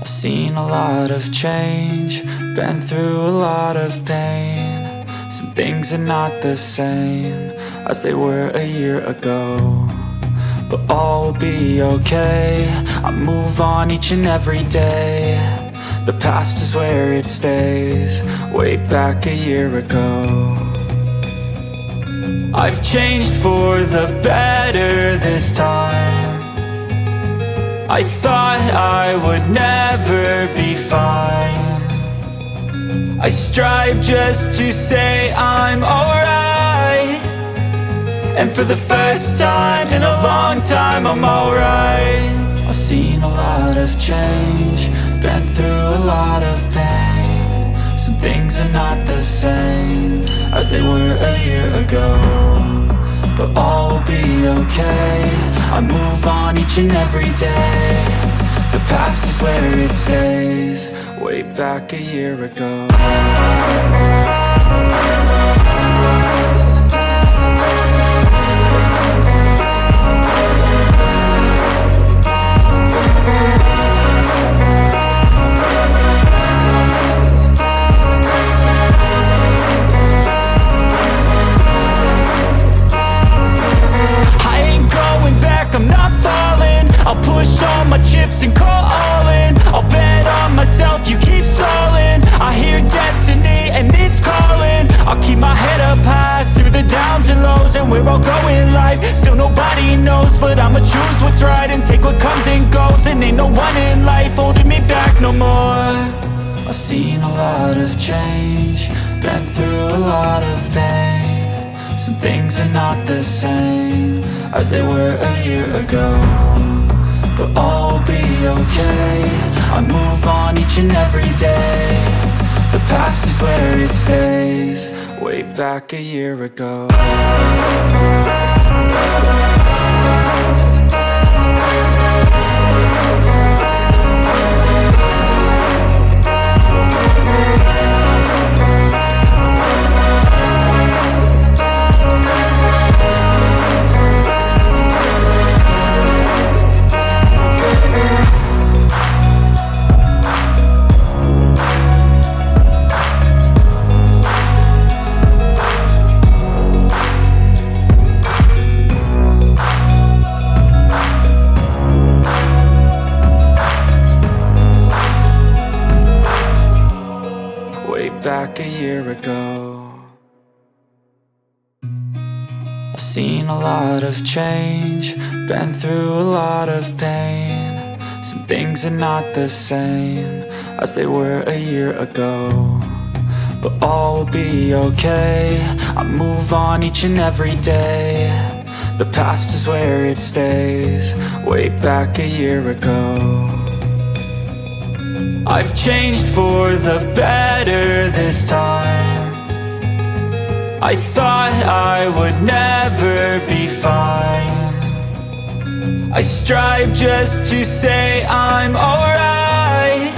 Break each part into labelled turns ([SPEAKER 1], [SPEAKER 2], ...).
[SPEAKER 1] I've seen a lot of change, been through a lot of pain. Some things are not the same as they were a year ago, but all will be okay. I move on each and every day. The past is where it stays, way back a year ago. I've changed for the better this time. I thought I would never be fine. I strive just to say I'm alright, and for the first time in a long time I'm alright. I've seen a lot of change, been through a lot of pain. Some things are not the same as they were a year ago, but all will be okay. I move on each and every day. The past is where it stays, way back a year ago. I'm not falling, I'll push all my chips and call all in. I'll bet on myself, you keep stalling. I hear destiny and it's calling. I'll keep my head up high through the downs and lows, and we're all going life. Still nobody knows, but I'ma choose what's right and take what comes and goes. And ain't no one in life holding me back no more. I've seen a lot of change, been through a lot of pain. Some things are not the same as they were a year ago, but all will be okay. I move on each and every day. The past is where it stays, way back a year ago. Back a year ago. I've seen a lot of change, been through a lot of pain. Some things are not the same as they were a year ago, but all will be okay. I move on each and every day. The past is where it stays, way back a year ago. I've changed for the better this time. I thought I would never be fine. I strive just to say I'm alright,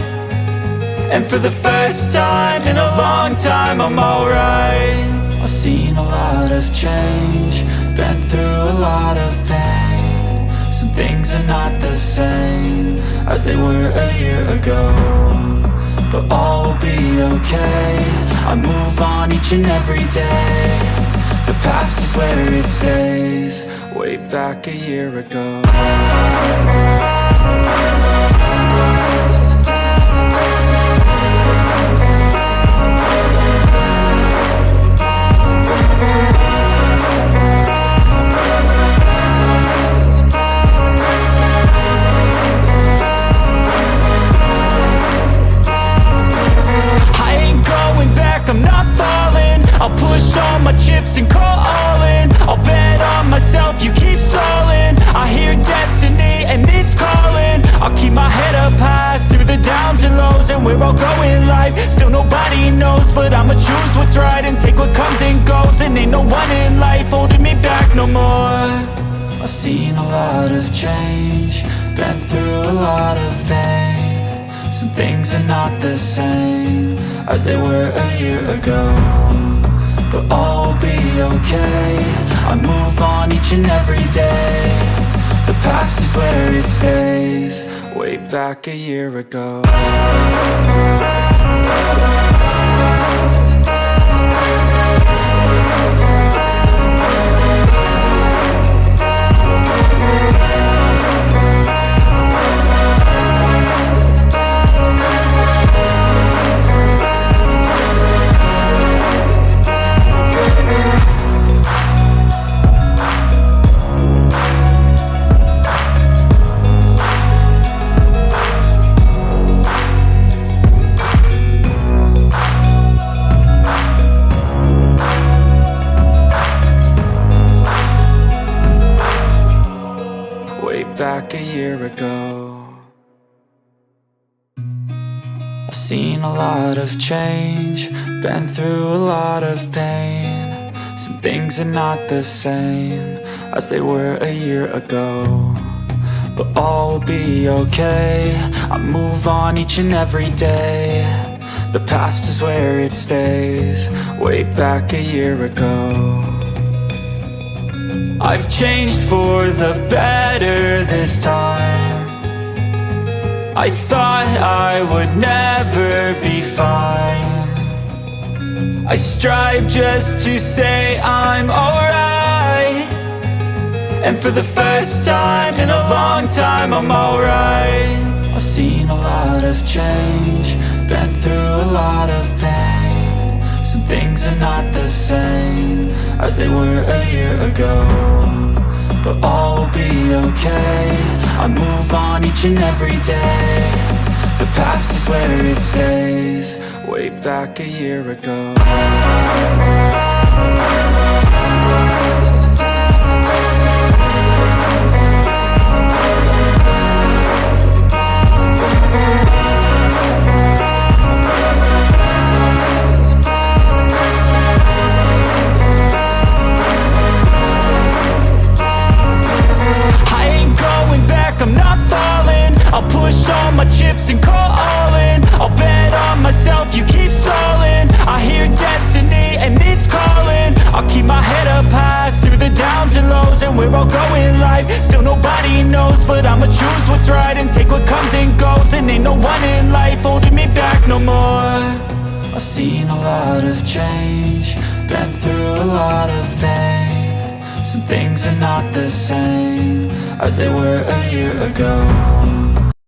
[SPEAKER 1] and for the first time in a long time I'm alright. I've seen a lot of change, been through a lot of pain. Some things are not the same as they were a year ago, but all will be okay. I move on each and every day. The past is where it stays, way back a year ago. I'm not falling, I'll push all my chips and call all in. I'll bet on myself, you keep stalling. I hear destiny and it's calling. I'll keep my head up high through the downs and lows, and we're all going life. Still nobody knows, but I'ma choose what's right and take what comes and goes. And ain't no one in life holding me back no more. I've seen a lot of change, been through a lot of pain. Some things are not the same as they were a year ago, but all will be okay. I move on each and every day. The past is where it stays, way back a year ago. Back a year ago. I've seen a lot of change, been through a lot of pain. Some things are not the same as they were a year ago, but all will be okay. I move on each and every day. The past is where it stays, way back a year ago. I've changed for the better this time. I thought I would never be fine. I strive just to say I'm alright, and for the first time in a long time I'm alright. I've seen a lot of change, been through a lot of pain. Some things are not the same as they were a year ago, but all will be okay. I move on each and every day. The past is where it stays, way back a year ago. I'm not falling, I'll push all my chips and call all in. I'll bet on myself, you keep stalling. I hear destiny and it's calling. I'll keep my head up high through the downs and lows, and we're all going life. Still nobody knows, but I'ma choose what's right and take what comes and goes. And ain't no one in life holding me back no more. I've seen a lot of change, been through a lot of pain. Some things are not the same as they were a year ago.